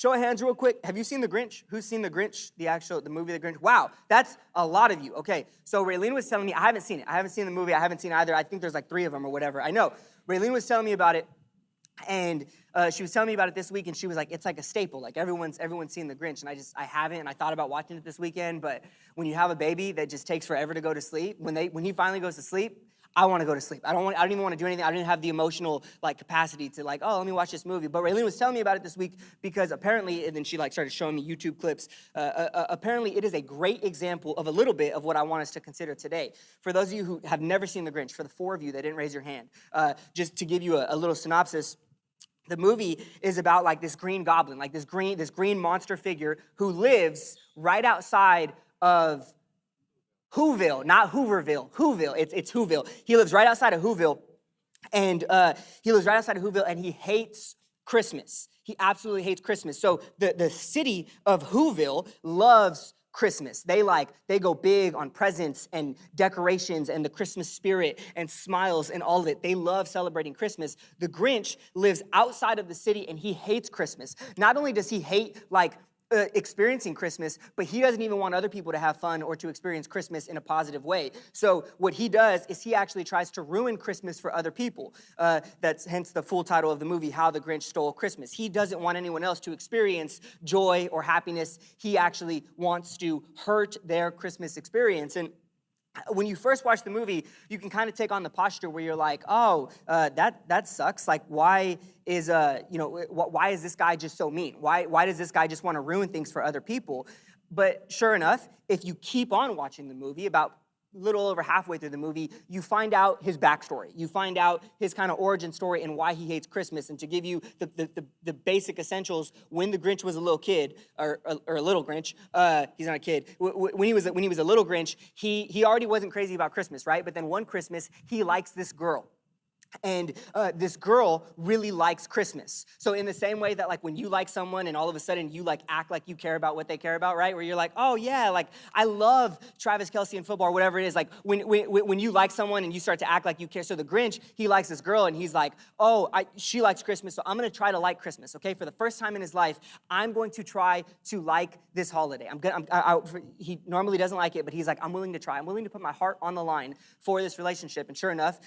Show of hands real quick. Have you seen The Grinch? Who's seen The Grinch, the movie The Grinch? Wow, that's a lot of you. Okay, so Raylene was telling me, I haven't seen it. I haven't seen the movie. I haven't seen either. I think there's like 3 of them or whatever. I know. Raylene was telling me about it, and she was telling me about it this week, and she was like, it's like a staple. Like everyone's seen The Grinch, and I haven't, and I thought about watching it this weekend, but when you have a baby that just takes forever to go to sleep, when he finally goes to sleep, I want to go to sleep. I don't even want to do anything. I didn't have the emotional capacity to let me watch this movie. But Raylene was telling me about it this week because apparently, and then she started showing me YouTube clips. Apparently, it is a great example of a little bit of what I want us to consider today. For those of you who have never seen The Grinch, for the 4 of you that didn't raise your hand, just to give you a little synopsis. The movie is about this green goblin, this green monster figure who lives right outside of Whoville, not Hooverville, Whoville. It's Whoville. He lives right outside of Whoville, and he hates Christmas. He absolutely hates Christmas. So the city of Whoville loves Christmas. They go big on presents and decorations and the Christmas spirit and smiles and all of it. They love celebrating Christmas. The Grinch lives outside of the city and he hates Christmas. Not only does he hate experiencing Christmas, but he doesn't even want other people to have fun or to experience Christmas in a positive way. So what he does is he actually tries to ruin Christmas for other people. That's hence the full title of the movie, How the Grinch Stole Christmas. He doesn't want anyone else to experience joy or happiness. He actually wants to hurt their Christmas experience. And when you first watch the movie, you can kind of take on the posture where you're like, oh, that sucks. Why is this guy just so mean? Why does this guy just want to ruin things for other people? But sure enough, if you keep on watching the movie, about a little over halfway through the movie, you find out his backstory. You find out his kind of origin story and why he hates Christmas. And to give you the basic essentials, when the Grinch was a little kid, or a little Grinch, he's not a kid. When he was a little Grinch, he already wasn't crazy about Christmas, right? But then one Christmas, he likes this girl. And this girl really likes Christmas. So in the same way that when you like someone and all of a sudden you act like you care about what they care about, right? Where you're like, oh yeah, I love Travis Kelce in football or whatever it is. When you like someone and you start to act like you care. So the Grinch, he likes this girl and he's like, she likes Christmas, so I'm gonna try to like Christmas, okay? For the first time in his life, I'm going to try to like this holiday. He normally doesn't like it, but he's like, I'm willing to try. I'm willing to put my heart on the line for this relationship. And sure enough,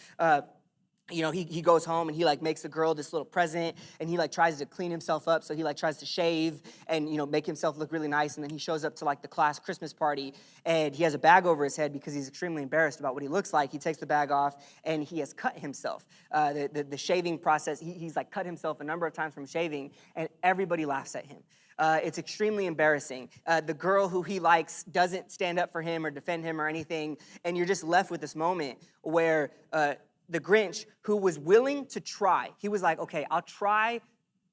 he goes home and he makes the girl this little present and he tries to clean himself up. So he tries to shave and, make himself look really nice. And then he shows up to the class Christmas party and he has a bag over his head because he's extremely embarrassed about what he looks like. He takes the bag off and he has cut himself. The shaving process, he's cut himself a number of times from shaving and everybody laughs at him. It's extremely embarrassing. The girl who he likes doesn't stand up for him or defend him or anything. And you're just left with this moment where, the Grinch, who was willing to try, he was like, okay, I'll try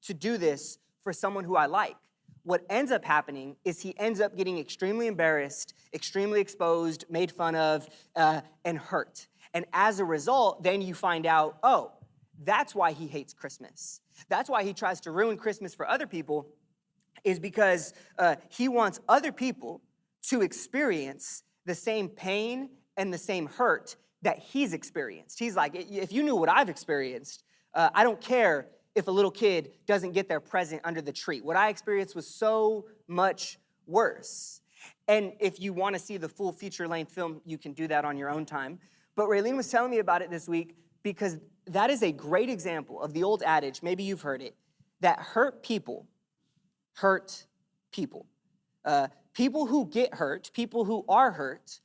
to do this for someone who I like. What ends up happening is he ends up getting extremely embarrassed, extremely exposed, made fun of, and hurt. And as a result, then you find out, oh, that's why he hates Christmas. That's why he tries to ruin Christmas for other people, is because he wants other people to experience the same pain and the same hurt that he's experienced. He's like, if you knew what I've experienced, I don't care if a little kid doesn't get their present under the tree. What I experienced was so much worse. And if you want to see the full feature-length film, you can do that on your own time. But Raylene was telling me about it this week because that is a great example of the old adage, maybe you've heard it, that hurt people hurt people. People who get hurt, people who are hurt,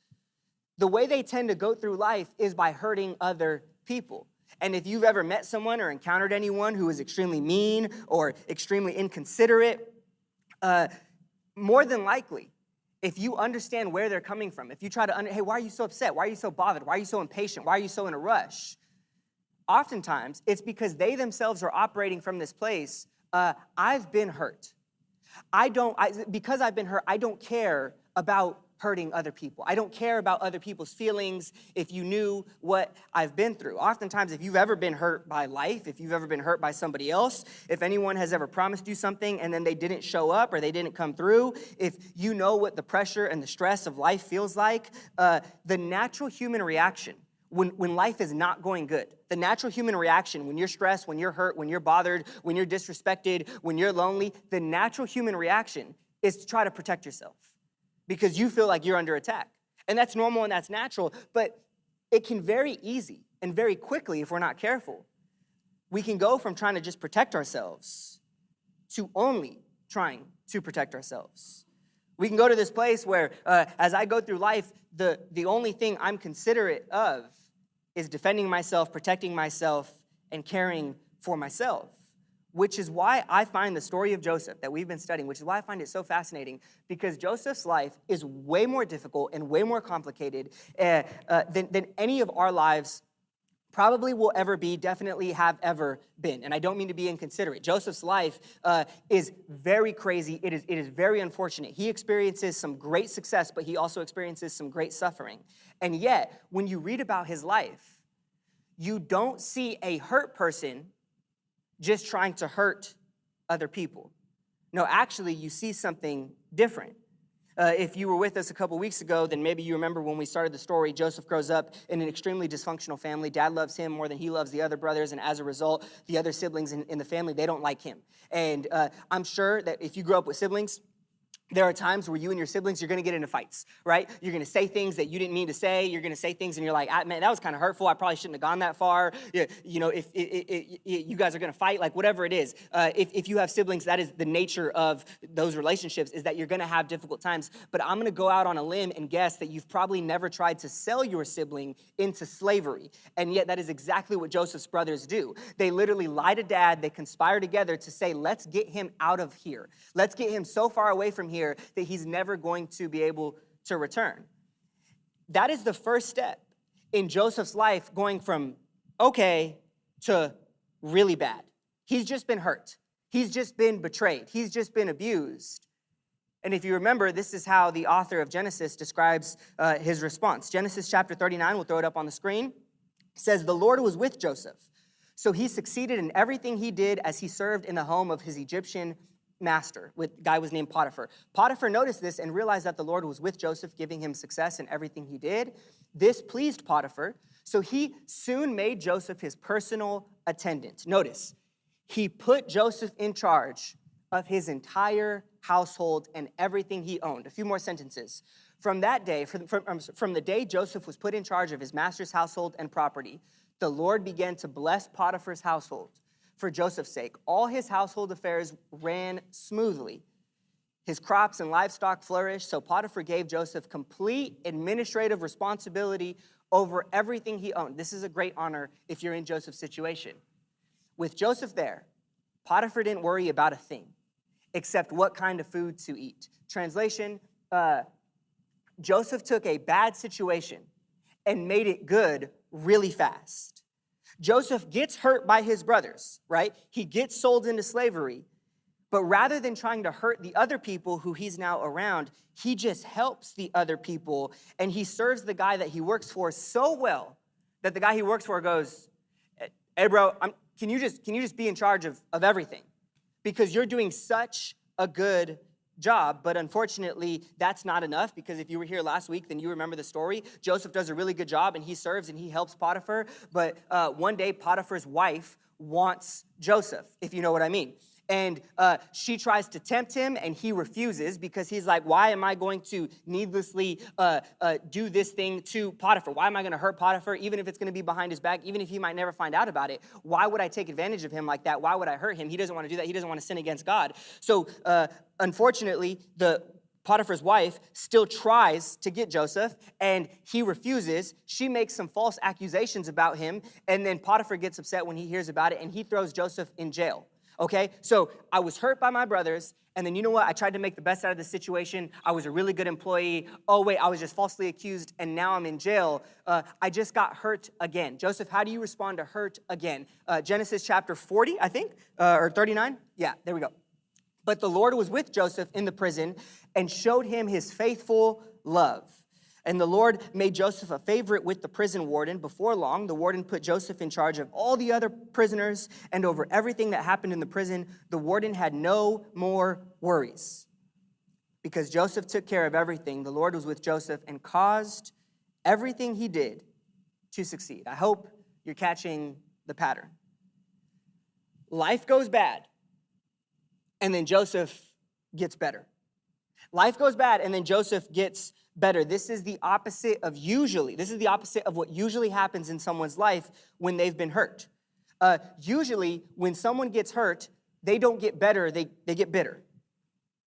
the way they tend to go through life is by hurting other people. And if you've ever met someone or encountered anyone who is extremely mean or extremely inconsiderate, more than likely, if you understand where they're coming from, if you try to, hey, why are you so upset? Why are you so bothered? Why are you so impatient? Why are you so in a rush? Oftentimes, it's because they themselves are operating from this place, I've been hurt. Because I've been hurt, I don't care about hurting other people. I don't care about other people's feelings if you knew what I've been through. Oftentimes, if you've ever been hurt by life, if you've ever been hurt by somebody else, if anyone has ever promised you something and then they didn't show up or they didn't come through, if you know what the pressure and the stress of life feels like, the natural human reaction when life is not going good. The natural human reaction, when you're stressed, when you're hurt, when you're bothered, when you're disrespected, when you're lonely, the natural human reaction is to try to protect yourself because you feel like you're under attack. And that's normal and that's natural, but it can very easy and very quickly, if we're not careful, we can go from trying to just protect ourselves to only trying to protect ourselves. We can go to this place where, as I go through life, the only thing I'm considerate of is defending myself, protecting myself, and caring for myself, which is why I find the story of Joseph that we've been studying, which is why I find it so fascinating, because Joseph's life is way more difficult and way more complicated than any of our lives probably will ever be, definitely have ever been. And I don't mean to be inconsiderate. Joseph's life is very crazy. It is very unfortunate. He experiences some great success, but he also experiences some great suffering. And yet, when you read about his life, you don't see a hurt person just trying to hurt other people. No, actually, you see something different. If you were with us a couple weeks ago, then maybe you remember when we started the story, Joseph grows up in an extremely dysfunctional family. Dad loves him more than he loves the other brothers, and as a result, the other siblings in the family, they don't like him. And I'm sure that if you grew up with siblings, there are times where you and your siblings, you're going to get into fights, right? You're going to say things that you didn't mean to say. You're going to say things and you're like, man, that was kind of hurtful. I probably shouldn't have gone that far. You know, if you guys are going to fight, like whatever it is. If you have siblings, that is the nature of those relationships, is that you're going to have difficult times. But I'm going to go out on a limb and guess that you've probably never tried to sell your sibling into slavery. And yet that is exactly what Joseph's brothers do. They literally lie to dad. They conspire together to say, let's get him out of here. Let's get him so far away from here that he's never going to be able to return. That is the first step in Joseph's life, going from okay to really bad. He's just been hurt. He's just been betrayed. He's just been abused. And if you remember, this is how the author of Genesis describes his response. Genesis chapter 39, we'll throw it up on the screen, says, "The Lord was with Joseph, so he succeeded in everything he did as he served in the home of his Egyptian master." Guy was named Potiphar. Potiphar noticed this and realized that the Lord was with Joseph, giving him success in everything he did. This pleased Potiphar, so he soon made Joseph his personal attendant. Notice, he put Joseph in charge of his entire household and everything he owned. A few more sentences. From that day, from the day Joseph was put in charge of his master's household and property, the Lord began to bless Potiphar's household. For Joseph's sake, all his household affairs ran smoothly. His crops and livestock flourished, so Potiphar gave Joseph complete administrative responsibility over everything he owned. This is a great honor if you're in Joseph's situation. With Joseph there, Potiphar didn't worry about a thing except what kind of food to eat. Translation, Joseph took a bad situation and made it good really fast. Joseph gets hurt by his brothers, right? He gets sold into slavery. But rather than trying to hurt the other people who he's now around, he just helps the other people, and he serves the guy that he works for so well that the guy he works for goes, "Hey, bro, can you just be in charge of everything? Because you're doing such a good job." But unfortunately, that's not enough, because if you were here last week, then you remember the story. Joseph does a really good job, and he serves and he helps Potiphar. But one day, Potiphar's wife wants Joseph, if you know what I mean. And she tries to tempt him, and he refuses, because he's like, why am I going to needlessly do this thing to Potiphar? Why am I going to hurt Potiphar, even if it's going to be behind his back, even if he might never find out about it? Why would I take advantage of him like that? Why would I hurt him? He doesn't want to do that. He doesn't want to sin against God. So unfortunately, Potiphar's wife still tries to get Joseph, and he refuses. She makes some false accusations about him, and then Potiphar gets upset when he hears about it, and he throws Joseph in jail. Okay, so I was hurt by my brothers, and then you know what? I tried to make the best out of the situation. I was a really good employee. Oh wait, I was just falsely accused, and now I'm in jail. I just got hurt again. Joseph, how do you respond to hurt again? Genesis chapter 40, I think, or 39? Yeah, there we go. But the Lord was with Joseph in the prison and showed him his faithful love. And the Lord made Joseph a favorite with the prison warden. Before long, the warden put Joseph in charge of all the other prisoners and over everything that happened in the prison. The warden had no more worries. Because Joseph took care of everything, the Lord was with Joseph and caused everything he did to succeed. I hope you're catching the pattern. Life goes bad, and then Joseph gets better. Life goes bad, and then Joseph gets better. This is the opposite of what usually happens in someone's life when they've been hurt. Usually, when someone gets hurt, they don't get better, they get bitter.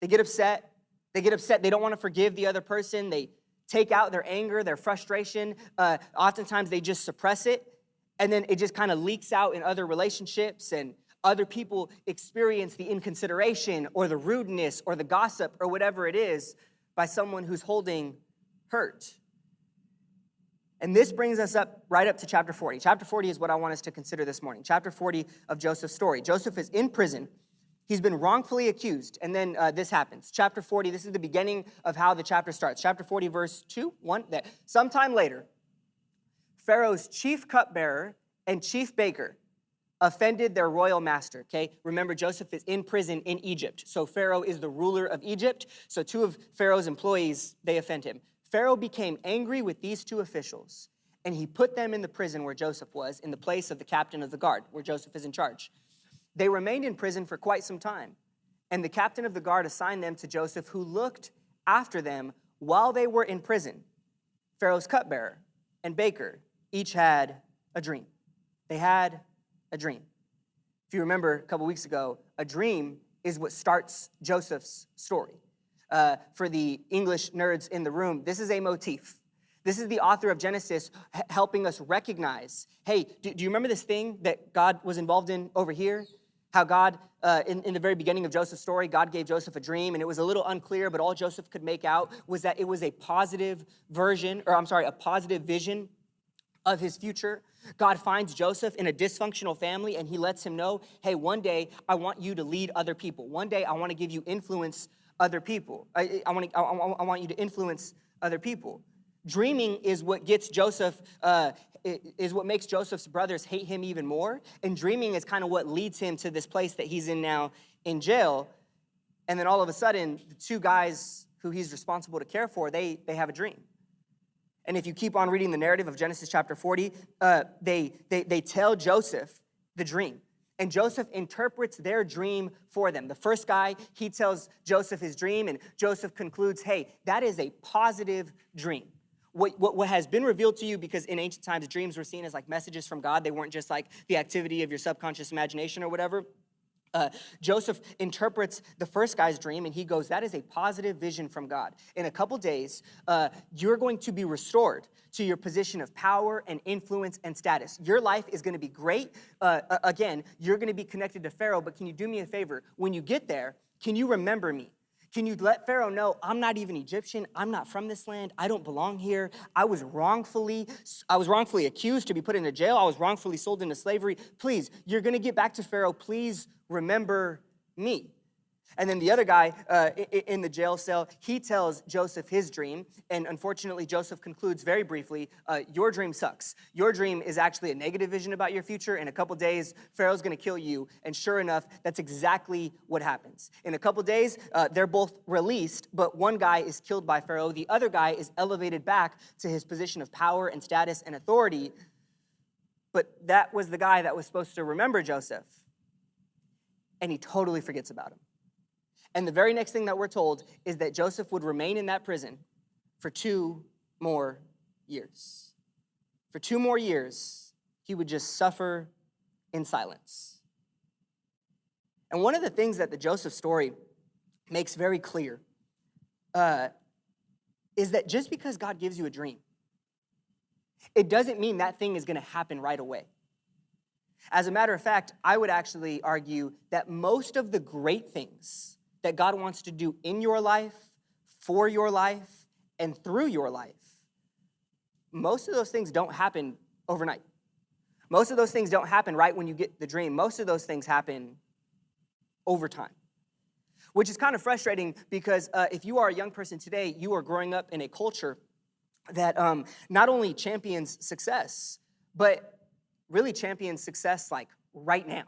They get upset. They don't want to forgive the other person. They take out their anger, their frustration. Oftentimes, they just suppress it, and then it just kind of leaks out in other relationships, and other people experience the inconsideration or the rudeness or the gossip or whatever it is by someone who's holding hurt. And this brings us right up to chapter 40. Chapter 40 is what I want us to consider this morning. Chapter 40 of Joseph's story. Joseph is in prison. He's been wrongfully accused, and then this happens. Chapter 40, this is the beginning of how the chapter starts. Chapter 40, verse 1, that sometime later, Pharaoh's chief cupbearer and chief baker offended their royal master, okay? Remember, Joseph is in prison in Egypt. So Pharaoh is the ruler of Egypt. So two of Pharaoh's employees, they offend him. Pharaoh became angry with these two officials, and he put them in the prison where Joseph was, in the place of the captain of the guard, where Joseph is in charge. They remained in prison for quite some time, and the captain of the guard assigned them to Joseph, who looked after them while they were in prison. Pharaoh's cupbearer and baker each had a dream. They had a dream. If you remember a couple weeks ago, a dream is what starts Joseph's story. For the English nerds in the room, this is a motif. This is the author of Genesis helping us recognize, hey, do you remember this thing that God was involved in over here? How God, in the very beginning of Joseph's story, God gave Joseph a dream, and it was a little unclear, but all Joseph could make out was that it was a positive vision of his future. God finds Joseph in a dysfunctional family, and he lets him know, hey, one day I want you to lead other people. One day I want to give you influence other people. I want you to influence other people. Dreaming is what gets Joseph, is what makes Joseph's brothers hate him even more. And dreaming is kind of what leads him to this place that he's in now in jail. And then all of a sudden, the two guys who he's responsible to care for, they have a dream. And if you keep on reading the narrative of Genesis chapter 40, they tell Joseph the dream. And Joseph interprets their dream for them. The first guy, he tells Joseph his dream, and Joseph concludes, hey, that is a positive dream. What has been revealed to you, because in ancient times, dreams were seen as like messages from God. They weren't just like the activity of your subconscious imagination or whatever. Joseph interprets the first guy's dream, and he goes, that is a positive vision from God. In a couple days, you're going to be restored to your position of power and influence and status. Your life is going to be great. Again, you're going to be connected to Pharaoh, but can you do me a favor? When you get there, can you remember me? Can you let Pharaoh know, I'm not even Egyptian, I'm not from this land, I don't belong here, I was wrongfully accused to be put into jail, I was wrongfully sold into slavery. Please, you're gonna get back to Pharaoh, please remember me. And then the other guy in the jail cell, he tells Joseph his dream, and unfortunately Joseph concludes very briefly, your dream sucks. Your dream is actually a negative vision about your future. In a couple days, Pharaoh's gonna kill you, and sure enough, that's exactly what happens. In a couple days, they're both released, but one guy is killed by Pharaoh, the other guy is elevated back to his position of power and status and authority, but that was the guy that was supposed to remember Joseph, and he totally forgets about him. And the very next thing that we're told is that Joseph would remain in that prison for 2 more years. For 2 more years, he would just suffer in silence. And one of the things that the Joseph story makes very clear is that just because God gives you a dream, it doesn't mean that thing is going to happen right away. As a matter of fact, I would actually argue that most of the great things that God wants to do in your life, for your life, and through your life, most of those things don't happen overnight. Most of those things don't happen right when you get the dream. Most of those things happen over time, which is kind of frustrating because if you are a young person today, you are growing up in a culture that not only champions success, but really champions success like right now.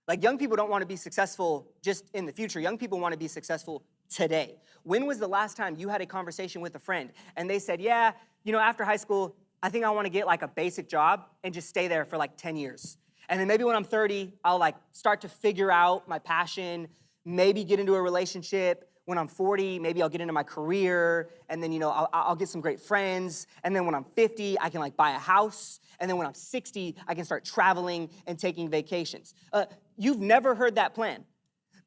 Like young people don't want to be successful just in the future. Young people want to be successful today. When was the last time you had a conversation with a friend and they said, yeah, after high school, I think I want to get like a basic job and just stay there for like 10 years. And then maybe when I'm 30, I'll like start to figure out my passion, maybe get into a relationship. When I'm 40, maybe I'll get into my career, and then, I'll get some great friends. And then when I'm 50, I can like buy a house. And then when I'm 60, I can start traveling and taking vacations. You've never heard that plan,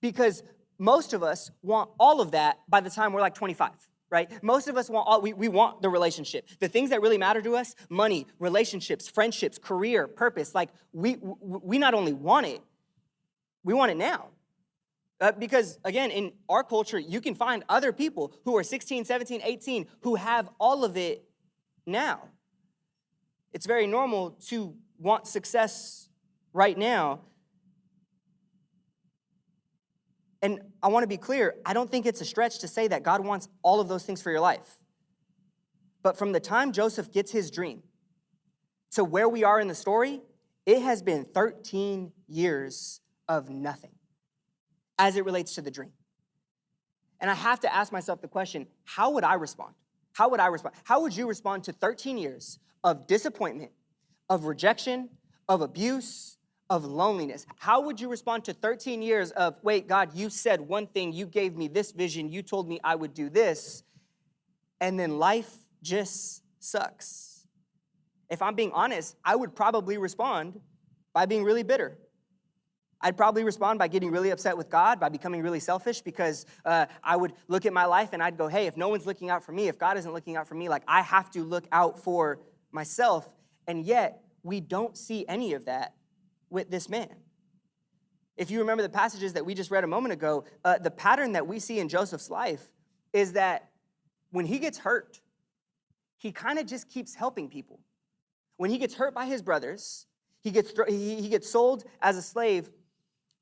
because most of us want all of that by the time we're like 25. Right? Most of us we want the relationship. The things that really matter to us, money, relationships, friendships, career, purpose, like we not only want it, we want it now. Because again, in our culture, you can find other people who are 16, 17, 18 who have all of it now. It's very normal to want success right now. And I want to be clear, I don't think it's a stretch to say that God wants all of those things for your life. But from the time Joseph gets his dream to where we are in the story, it has been 13 years of nothing as it relates to the dream. And I have to ask myself the question, how would I respond? How would I respond? How would you respond to 13 years of disappointment, of rejection, of abuse, of loneliness? How would you respond to 13 years of, wait, God, you said one thing, you gave me this vision, you told me I would do this, and then life just sucks? If I'm being honest, I would probably respond by being really bitter. I'd probably respond by getting really upset with God, by becoming really selfish, because I would look at my life and I'd go, hey, if no one's looking out for me, if God isn't looking out for me, like I have to look out for myself. And yet, we don't see any of that with this man. If you remember the passages that we just read a moment ago, the pattern that we see in Joseph's life is that when he gets hurt, he kind of just keeps helping people. When he gets hurt by his brothers, he gets sold as a slave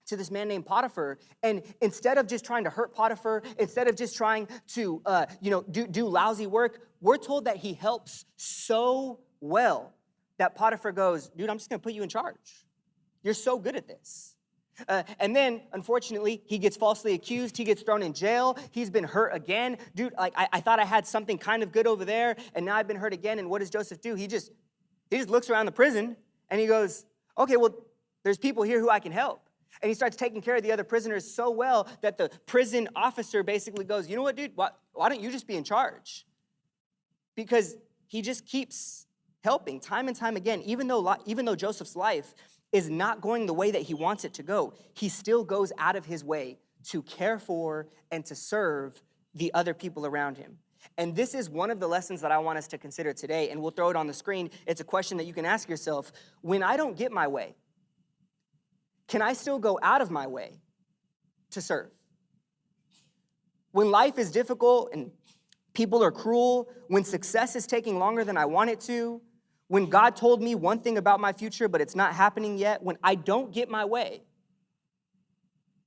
to this man named Potiphar, and instead of just trying to hurt Potiphar, instead of just trying to do lousy work, we're told that he helps so well that Potiphar goes, dude, I'm just gonna put you in charge. You're so good at this. And then, unfortunately, he gets falsely accused. He gets thrown in jail. He's been hurt again. Dude, like I thought I had something kind of good over there, and now I've been hurt again. And what does Joseph do? He just looks around the prison, and he goes, okay, well, there's people here who I can help. And he starts taking care of the other prisoners so well that the prison officer basically goes, you know what, dude, why don't you just be in charge? Because he just keeps helping time and time again. Even though Joseph's life is not going the way that he wants it to go, he still goes out of his way to care for and to serve the other people around him. And this is one of the lessons that I want us to consider today, and we'll throw it on the screen. It's a question that you can ask yourself. When I don't get my way, can I still go out of my way to serve? When life is difficult and people are cruel, when success is taking longer than I want it to, when God told me one thing about my future, but it's not happening yet, when I don't get my way,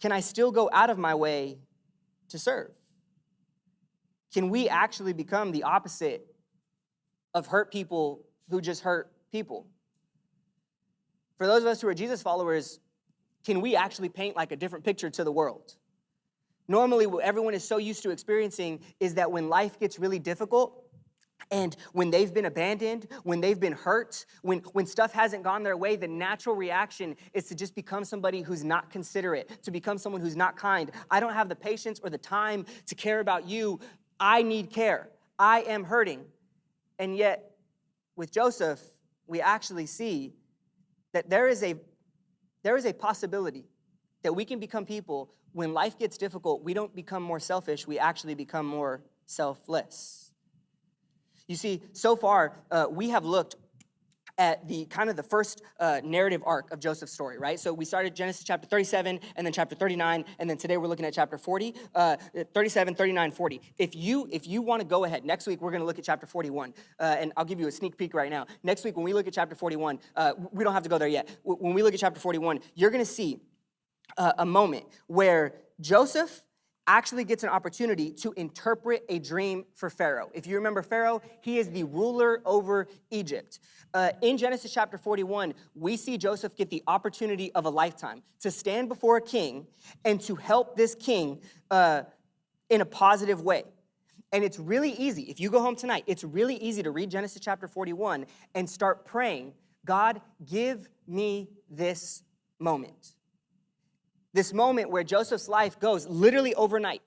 can I still go out of my way to serve? Can we actually become the opposite of hurt people who just hurt people? For those of us who are Jesus followers, can we actually paint like a different picture to the world? Normally, what everyone is so used to experiencing is that when life gets really difficult, and when they've been abandoned, when they've been hurt, when stuff hasn't gone their way, the natural reaction is to just become somebody who's not considerate, to become someone who's not kind. I don't have the patience or the time to care about you. I need care. I am hurting. And yet, with Joseph, we actually see that there is a possibility that we can become people, when life gets difficult, we don't become more selfish, we actually become more selfless. You see, so far, we have looked at the first narrative arc of Joseph's story, right? So we started Genesis chapter 37, and then chapter 39, and then today we're looking at chapter 40, 37, 39, 40. If you want to go ahead, next week we're going to look at chapter 41, and I'll give you a sneak peek right now. Next week when we look at chapter 41, we don't have to go there yet. When we look at chapter 41, you're going to see a moment where Joseph actually gets an opportunity to interpret a dream for Pharaoh. If you remember Pharaoh, he is the ruler over Egypt. In Genesis chapter 41, we see Joseph get the opportunity of a lifetime to stand before a king and to help this king in a positive way. And it's really easy. If you go home tonight, it's really easy to read Genesis chapter 41 and start praying, God, give me this moment. This moment where Joseph's life goes literally overnight.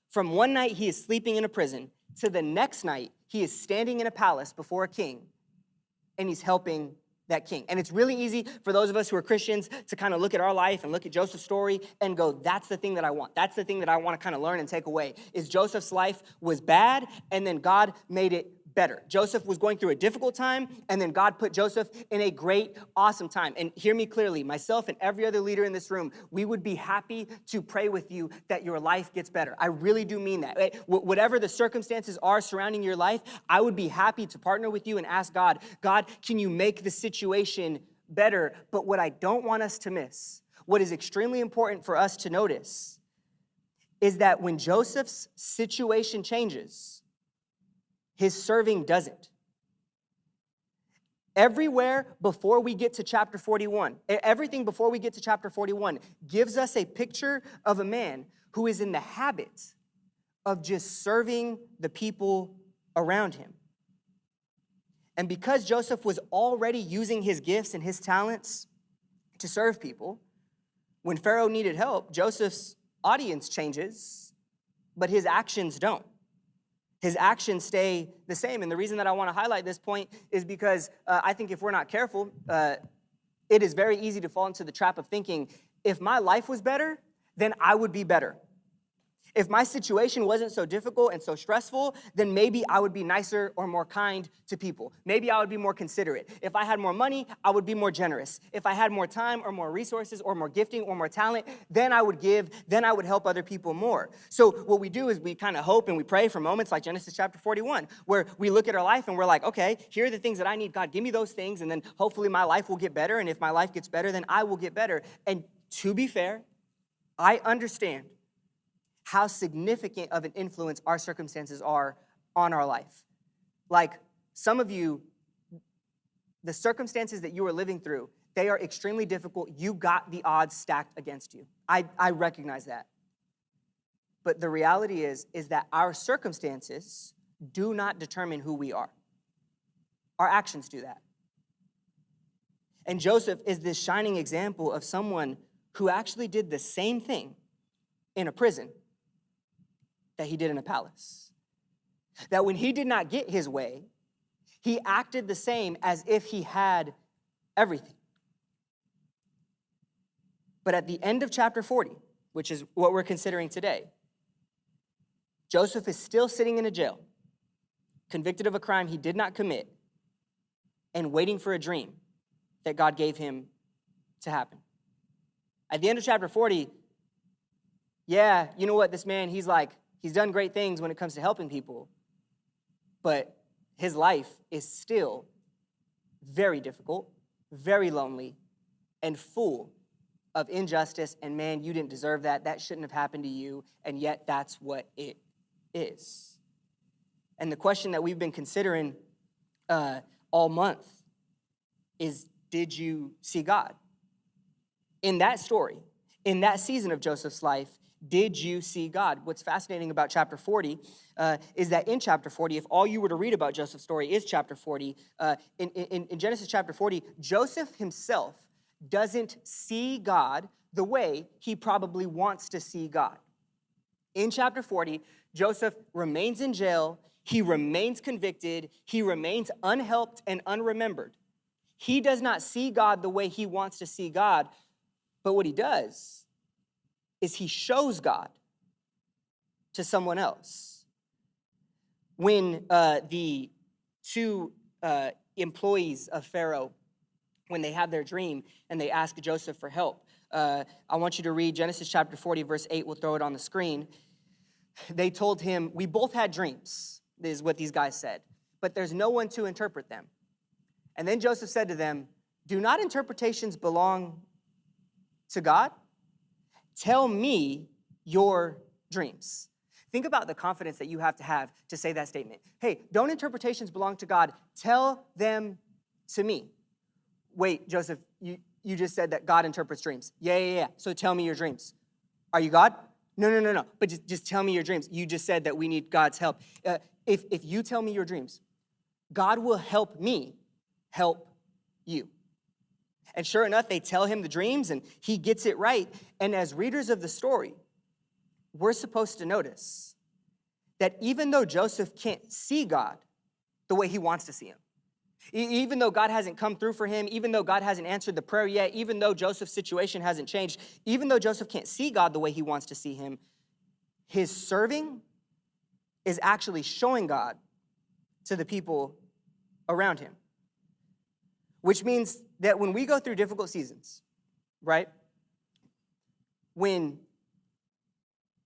From one night he is sleeping in a prison to the next night he is standing in a palace before a king and he's helping that king. And it's really easy for those of us who are Christians to kind of look at our life and look at Joseph's story and go, that's the thing that I want. That's the thing that I want to kind of learn and take away, is Joseph's life was bad, and then God made it better. Joseph was going through a difficult time, and then God put Joseph in a great, awesome time. And hear me clearly, myself and every other leader in this room, we would be happy to pray with you that your life gets better. I really do mean that. Whatever the circumstances are surrounding your life, I would be happy to partner with you and ask God, God, can you make the situation better? But what I don't want us to miss, what is extremely important for us to notice, is that when Joseph's situation changes, his serving doesn't. Everywhere before we get to chapter 41, everything before we get to chapter 41 gives us a picture of a man who is in the habit of just serving the people around him. And because Joseph was already using his gifts and his talents to serve people, when Pharaoh needed help, Joseph's audience changes, but his actions don't. His actions stay the same. And the reason that I want to highlight this point is because I think if we're not careful, it is very easy to fall into the trap of thinking, if my life was better, then I would be better. If my situation wasn't so difficult and so stressful, then maybe I would be nicer or more kind to people. Maybe I would be more considerate. If I had more money, I would be more generous. If I had more time or more resources or more gifting or more talent, then I would give, then I would help other people more. So what we do is we kind of hope and we pray for moments like Genesis chapter 41, where we look at our life and we're like, okay, here are the things that I need. God, give me those things, and then hopefully my life will get better. And if my life gets better, then I will get better. And to be fair, I understand how significant of an influence our circumstances are on our life. Like, some of you, the circumstances that you are living through, they are extremely difficult. You got the odds stacked against you. I recognize that. But the reality is that our circumstances do not determine who we are. Our actions do that. And Joseph is this shining example of someone who actually did the same thing in a prison that he did in a palace. That when he did not get his way, he acted the same as if he had everything. But at the end of chapter 40, which is what we're considering today, Joseph is still sitting in a jail, convicted of a crime he did not commit, and waiting for a dream that God gave him to happen. At the end of chapter 40, yeah, you know what, this man, he's done great things when it comes to helping people, but his life is still very difficult, very lonely, and full of injustice. And man, you didn't deserve that. That shouldn't have happened to you. And yet that's what it is. And the question that we've been considering all month is, did you see God? In that story, in that season of Joseph's life, did you see God? What's fascinating about chapter 40 is that in chapter 40, if all you were to read about Joseph's story is chapter 40, in Genesis chapter 40, Joseph himself doesn't see God the way he probably wants to see God. In chapter 40, Joseph remains in jail, he remains convicted, he remains unhelped and unremembered. He does not see God the way he wants to see God, but what he does is he shows God to someone else. When the two employees of Pharaoh, when they have their dream and they ask Joseph for help, I want you to read Genesis chapter 40, verse 8. We'll throw it on the screen. They told him, we both had dreams, is what these guys said, but there's no one to interpret them. And then Joseph said to them, do not interpretations belong to God? Tell me your dreams. Think about the confidence that you have to say that statement. Hey, don't interpretations belong to God? Tell them to me. Wait, Joseph, you just said that God interprets dreams. Yeah. So tell me your dreams. Are you God? No. But just tell me your dreams. You just said that we need God's help. If you tell me your dreams, God will help me help you. And sure enough, they tell him the dreams and he gets it right. And as readers of the story, we're supposed to notice that even though Joseph can't see God the way he wants to see him, even though God hasn't come through for him, even though God hasn't answered the prayer yet, even though Joseph's situation hasn't changed, even though Joseph can't see God the way he wants to see him, his serving is actually showing God to the people around him. Which means that when we go through difficult seasons, right? When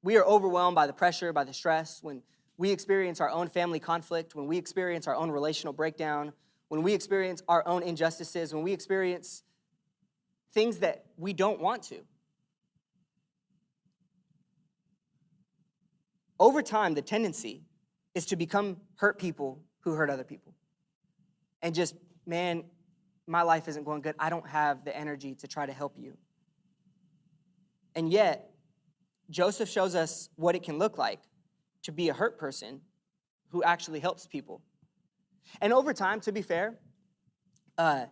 we are overwhelmed by the pressure, by the stress, when we experience our own family conflict, when we experience our own relational breakdown, when we experience our own injustices, when we experience things that we don't want to. Over time, the tendency is to become hurt people who hurt other people. And just, man, my life isn't going good. I don't have the energy to try to help you. And yet, Joseph shows us what it can look like to be a hurt person who actually helps people. And over time, to be fair, I'm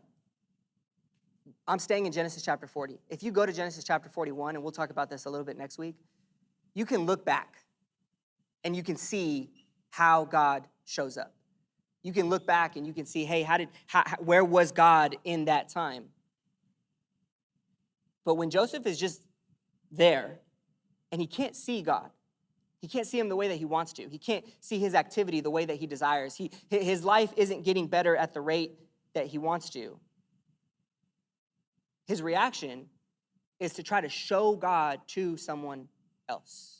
staying in Genesis chapter 40. If you go to Genesis chapter 41, and we'll talk about this a little bit next week, you can look back and you can see how God shows up. You can look back and you can see, hey, where was God in that time? But when Joseph is just there and he can't see God, he can't see him the way that he wants to. He can't see his activity the way that he desires. His life isn't getting better at the rate that he wants to. His reaction is to try to show God to someone else.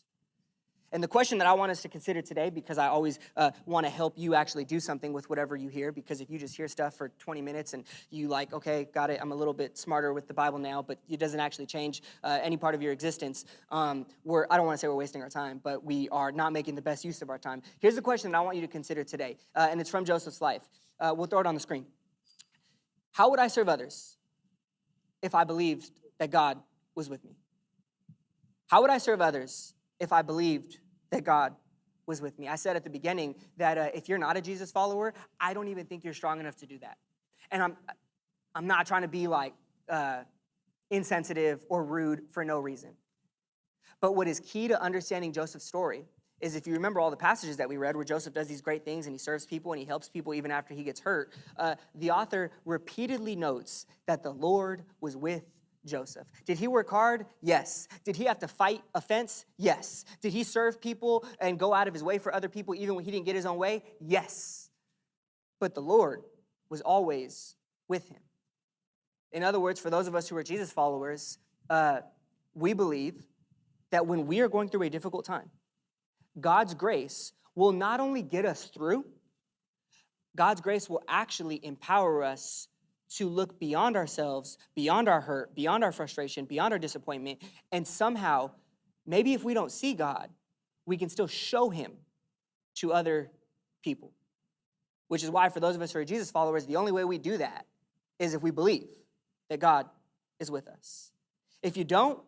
And the question that I want us to consider today, because I always want to help you actually do something with whatever you hear, because if you just hear stuff for 20 minutes and you like, okay, got it, I'm a little bit smarter with the Bible now, but it doesn't actually change any part of your existence, I don't want to say we're wasting our time, but we are not making the best use of our time. Here's the question that I want you to consider today, and it's from Joseph's life. We'll throw it on the screen. How would I serve others if I believed that God was with me? How would I serve others if I believed that God was with me? I said at the beginning that if you're not a Jesus follower, I don't even think you're strong enough to do that. And I'm not trying to be like insensitive or rude for no reason. But what is key to understanding Joseph's story is, if you remember all the passages that we read where Joseph does these great things and he serves people and he helps people even after he gets hurt, the author repeatedly notes that the Lord was with Joseph. Did he work hard? Yes. Did he have to fight offense? Yes. Did he serve people and go out of his way for other people even when he didn't get his own way? Yes. But the Lord was always with him. In other words, for those of us who are Jesus followers, we believe that when we are going through a difficult time, God's grace will not only get us through, God's grace will actually empower us to look beyond ourselves, beyond our hurt, beyond our frustration, beyond our disappointment, and somehow, maybe if we don't see God, we can still show him to other people. Which is why, for those of us who are Jesus followers, the only way we do that is if we believe that God is with us. If you don't,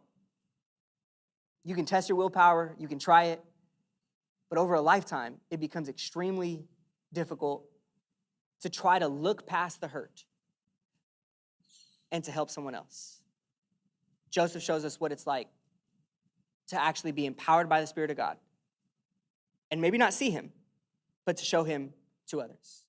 you can test your willpower, you can try it, but over a lifetime, it becomes extremely difficult to try to look past the hurt and to help someone else. Joseph shows us what it's like to actually be empowered by the Spirit of God and maybe not see him, but to show him to others.